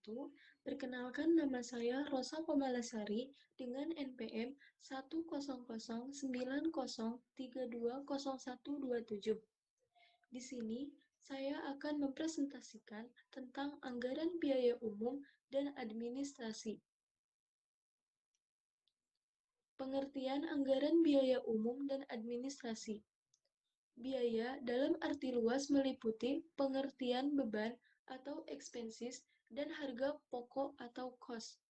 wabarakatuh. Perkenalkan, nama saya Rosa Pamalasari dengan NPM 10090320127. Di sini, saya akan mempresentasikan tentang anggaran biaya umum dan administrasi. Pengertian anggaran biaya umum dan administrasi. Biaya dalam arti luas meliputi pengertian beban atau expenses dan harga pokok atau cost.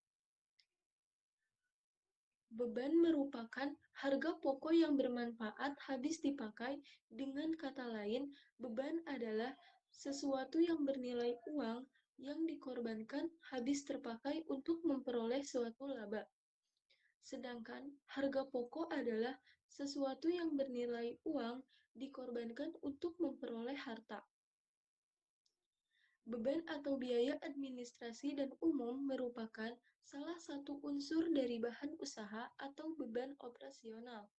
Beban merupakan harga pokok yang bermanfaat habis dipakai. Dengan kata lain, beban adalah sesuatu yang bernilai uang yang dikorbankan habis terpakai untuk memperoleh suatu laba. Sedangkan harga pokok adalah sesuatu yang bernilai uang dikorbankan untuk memperoleh harta. Beban atau biaya administrasi dan umum merupakan salah satu unsur dari bahan usaha atau beban operasional.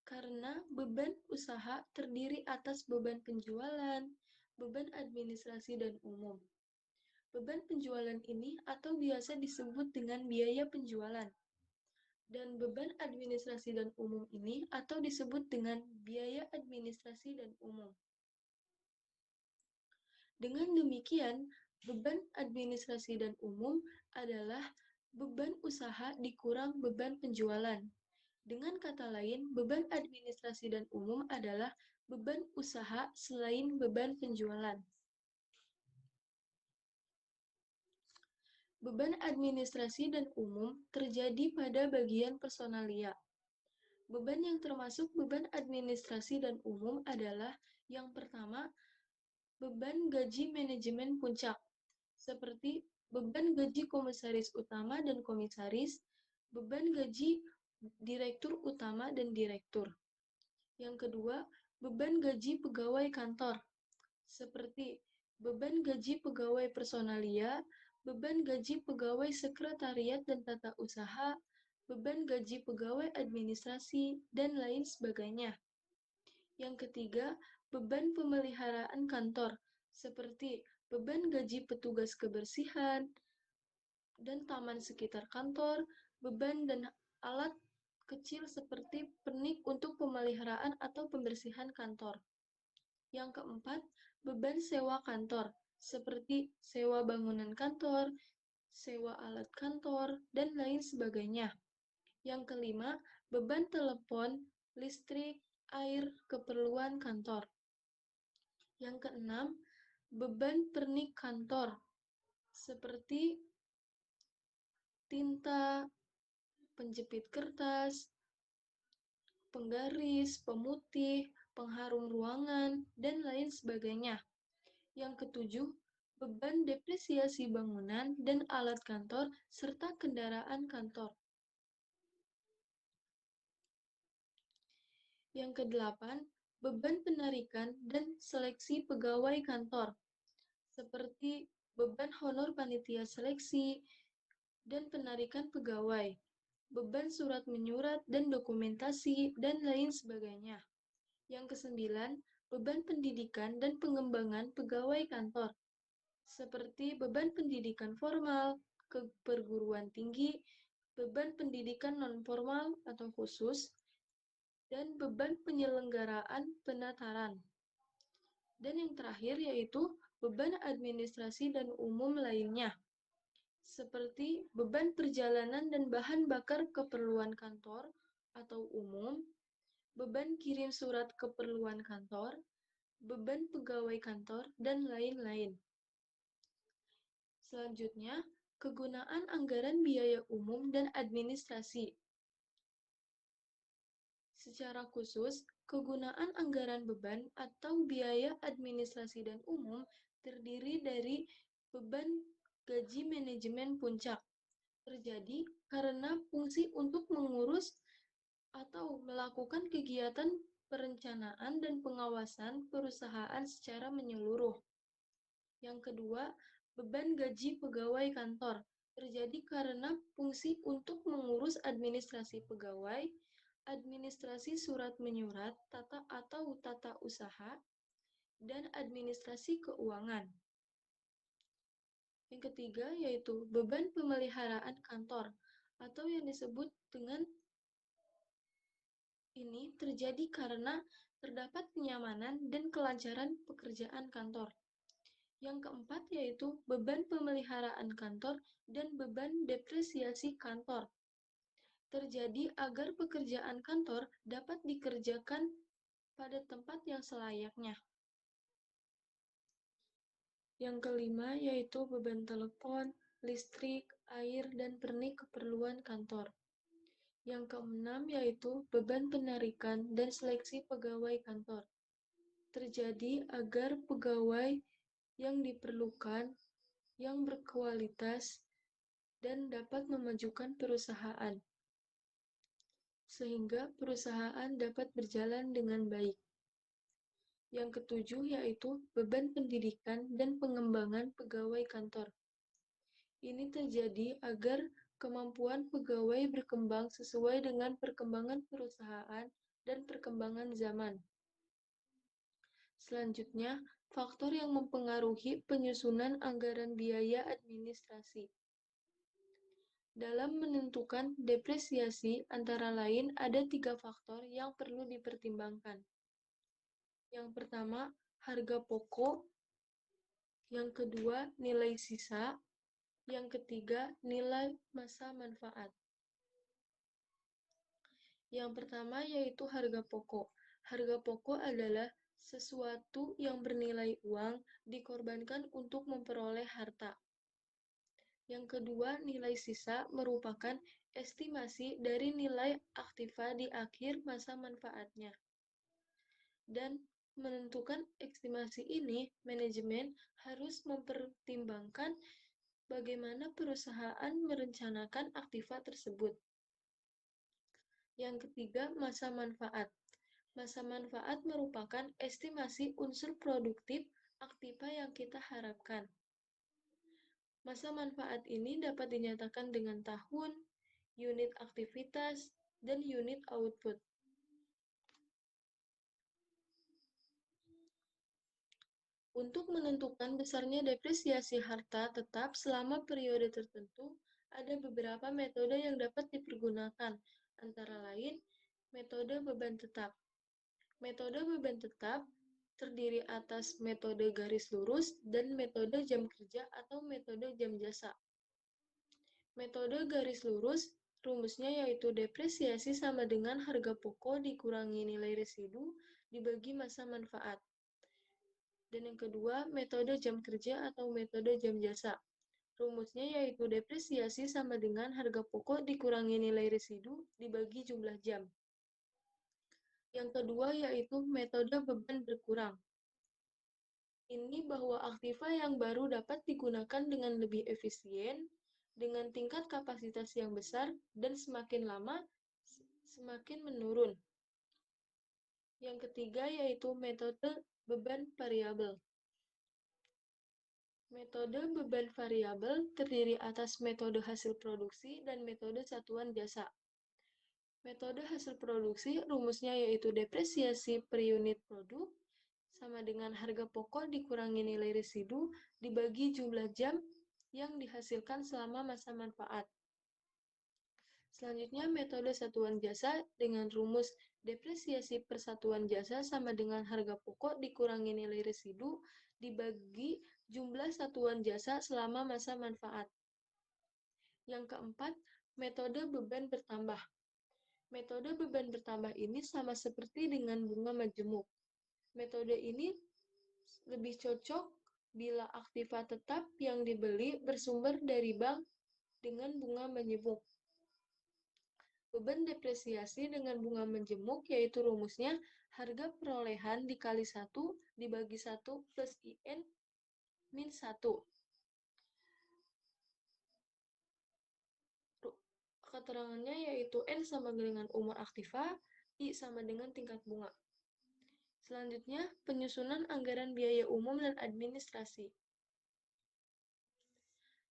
Karena beban usaha terdiri atas beban penjualan, beban administrasi dan umum. Beban penjualan ini atau biasa disebut dengan biaya penjualan. Dan beban administrasi dan umum ini atau disebut dengan biaya administrasi dan umum. Dengan demikian, beban administrasi dan umum adalah beban usaha dikurang beban penjualan. Dengan kata lain, beban administrasi dan umum adalah beban usaha selain beban penjualan. Beban administrasi dan umum terjadi pada bagian personalia. Beban yang termasuk beban administrasi dan umum adalah yang pertama, beban gaji manajemen puncak, seperti beban gaji komisaris utama dan komisaris, beban gaji direktur utama dan direktur. Yang kedua, beban gaji pegawai kantor, seperti beban gaji pegawai personalia, beban gaji pegawai sekretariat dan tata usaha, beban gaji pegawai administrasi, dan lain sebagainya. Yang ketiga, beban pemeliharaan kantor, seperti beban gaji petugas kebersihan dan taman sekitar kantor, beban dan alat kecil seperti pernik untuk pemeliharaan atau pembersihan kantor. Yang keempat, beban sewa kantor, seperti sewa bangunan kantor, sewa alat kantor, dan lain sebagainya. Yang kelima, beban telepon, listrik, air, keperluan kantor. Yang keenam, beban pernik kantor, seperti tinta, penjepit kertas, penggaris, pemutih, pengharum ruangan, dan lain sebagainya. Yang ketujuh, beban depresiasi bangunan dan alat kantor, serta kendaraan kantor. Yang kedelapan, beban penarikan dan seleksi pegawai kantor, seperti beban honor panitia seleksi dan penarikan pegawai, beban surat menyurat dan dokumentasi, dan lain sebagainya. Yang kesembilan, beban pendidikan dan pengembangan pegawai kantor, seperti beban pendidikan formal, ke perguruan tinggi, beban pendidikan non-formal atau khusus, dan beban penyelenggaraan penataran. Dan yang terakhir yaitu beban administrasi dan umum lainnya, seperti beban perjalanan dan bahan bakar keperluan kantor atau umum, beban kirim surat keperluan kantor, beban pegawai kantor, dan lain-lain. Selanjutnya, kegunaan anggaran biaya umum dan administrasi. Secara khusus, kegunaan anggaran beban atau biaya administrasi dan umum terdiri dari beban gaji manajemen puncak. Terjadi karena fungsi untuk mengurus atau melakukan kegiatan perencanaan dan pengawasan perusahaan secara menyeluruh. Yang kedua, beban gaji pegawai kantor terjadi karena fungsi untuk mengurus administrasi pegawai, administrasi surat menyurat, tata usaha, dan administrasi keuangan. Yang ketiga yaitu beban pemeliharaan kantor, atau yang disebut dengan ini terjadi karena terdapat kenyamanan dan kelancaran pekerjaan kantor. Yang keempat yaitu beban pemeliharaan kantor dan beban depresiasi kantor. Terjadi agar pekerjaan kantor dapat dikerjakan pada tempat yang selayaknya. Yang kelima yaitu beban telepon, listrik, air, dan pernik keperluan kantor. Yang keenam yaitu beban penarikan dan seleksi pegawai kantor. Terjadi agar pegawai yang diperlukan, yang berkualitas, dan dapat memajukan perusahaan, sehingga perusahaan dapat berjalan dengan baik. Yang ketujuh yaitu beban pendidikan dan pengembangan pegawai kantor. Ini terjadi agar kemampuan pegawai berkembang sesuai dengan perkembangan perusahaan dan perkembangan zaman. Selanjutnya, faktor yang mempengaruhi penyusunan anggaran biaya administrasi. Dalam menentukan depresiasi, antara lain ada 3 faktor yang perlu dipertimbangkan. Yang pertama, harga pokok. Yang kedua, nilai sisa. Yang ketiga, nilai masa manfaat. Yang pertama yaitu harga pokok. Harga pokok adalah sesuatu yang bernilai uang dikorbankan untuk memperoleh harta. Yang kedua, nilai sisa merupakan estimasi dari nilai aktiva di akhir masa manfaatnya. Dan menentukan estimasi ini, manajemen harus mempertimbangkan bagaimana perusahaan merencanakan aktiva tersebut. Yang ketiga, masa manfaat. Masa manfaat merupakan estimasi unsur produktif aktiva yang kita harapkan. Masa manfaat ini dapat dinyatakan dengan tahun, unit aktivitas, dan unit output. Untuk menentukan besarnya depresiasi harta tetap selama periode tertentu, ada beberapa metode yang dapat dipergunakan, antara lain metode beban tetap. Metode beban tetap terdiri atas metode garis lurus dan metode jam kerja atau metode jam jasa. Metode garis lurus, rumusnya yaitu depresiasi sama dengan harga pokok dikurangi nilai residu dibagi masa manfaat. Dan yang kedua, metode jam kerja atau metode jam jasa. Rumusnya yaitu depresiasi sama dengan harga pokok dikurangi nilai residu dibagi jumlah jam. Yang kedua yaitu metode beban berkurang. Ini bahwa aktiva yang baru dapat digunakan dengan lebih efisien, dengan tingkat kapasitas yang besar, dan semakin lama semakin menurun. Yang ketiga yaitu metode beban variabel. Metode beban variabel terdiri atas metode hasil produksi dan metode satuan jasa. Metode hasil produksi rumusnya yaitu depresiasi per unit produk sama dengan harga pokok dikurangi nilai residu dibagi jumlah jam yang dihasilkan selama masa manfaat. Selanjutnya, metode satuan jasa dengan rumus depresiasi per satuan jasa sama dengan harga pokok dikurangi nilai residu dibagi jumlah satuan jasa selama masa manfaat. Yang keempat, metode beban bertambah. Metode beban bertambah ini sama seperti dengan bunga majemuk. Metode ini lebih cocok bila aktiva tetap yang dibeli bersumber dari bank dengan bunga menjemuk. Beban depresiasi dengan bunga menjemuk yaitu rumusnya harga perolehan dikali 1 dibagi 1 plus IN min 1. Keterangannya yaitu N sama dengan umur aktiva, I sama dengan tingkat bunga. Selanjutnya, penyusunan anggaran biaya umum dan administrasi.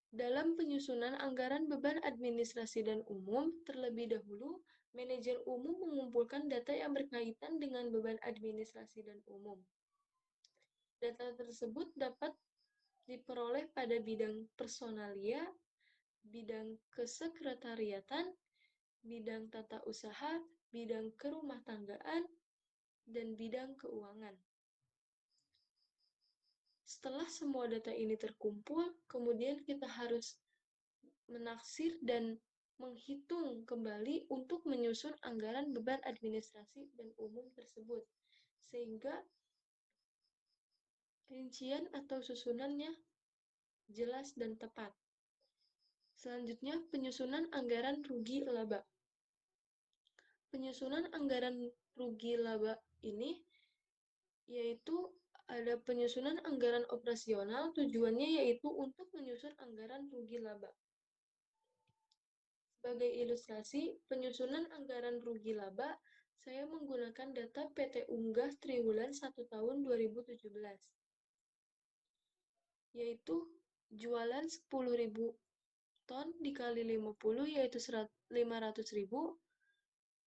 Dalam penyusunan anggaran beban administrasi dan umum, terlebih dahulu, manajer umum mengumpulkan data yang berkaitan dengan beban administrasi dan umum. Data tersebut dapat diperoleh pada bidang personalia, bidang kesekretariatan, bidang tata usaha, bidang kerumah tanggaan, dan bidang keuangan. Setelah semua data ini terkumpul, kemudian kita harus menaksir dan menghitung kembali untuk menyusun anggaran beban administrasi dan umum tersebut, sehingga rincian atau susunannya jelas dan tepat. Selanjutnya, penyusunan anggaran rugi laba. Penyusunan anggaran rugi laba ini yaitu ada penyusunan anggaran operasional, tujuannya yaitu untuk menyusun anggaran rugi laba. Sebagai ilustrasi, penyusunan anggaran rugi laba, saya menggunakan data PT Unggah triwulan 1 tahun 2017, yaitu jualan 10.000 ton dikali 50 yaitu 500.000,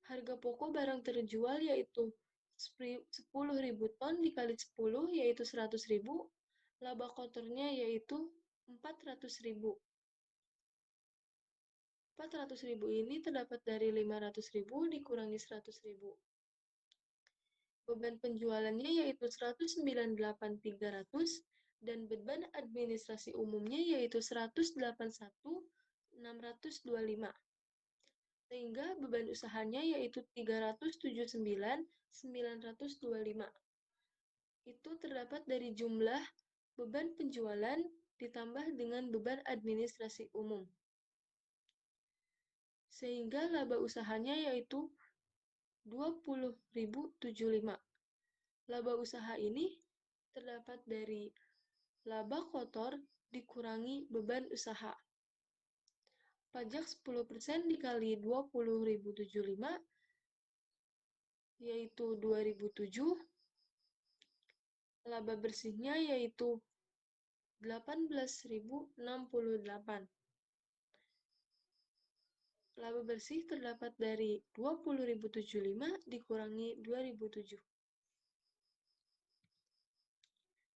harga pokok barang terjual yaitu 10.000 ton dikali 10 yaitu 100.000, laba kotornya yaitu 400.000. 400.000 ini terdapat dari 500.000 dikurangi 100.000. Beban penjualannya yaitu 198.300 dan beban administrasi umumnya yaitu 181.625. Sehingga beban usahanya yaitu 379.925. Itu terdapat dari jumlah beban penjualan ditambah dengan beban administrasi umum. Sehingga laba usahanya yaitu 20.075. Laba usaha ini terdapat dari laba kotor dikurangi beban usaha. Pajak 10% dikali 20.075 yaitu 2007. Laba bersihnya yaitu 18.068. Laba bersih terdapat dari 20.075 dikurangi 2007.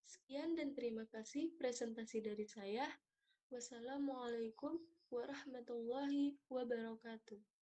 Sekian dan terima kasih presentasi dari saya. Wassalamualaikum warahmatullahi wabarakatuh.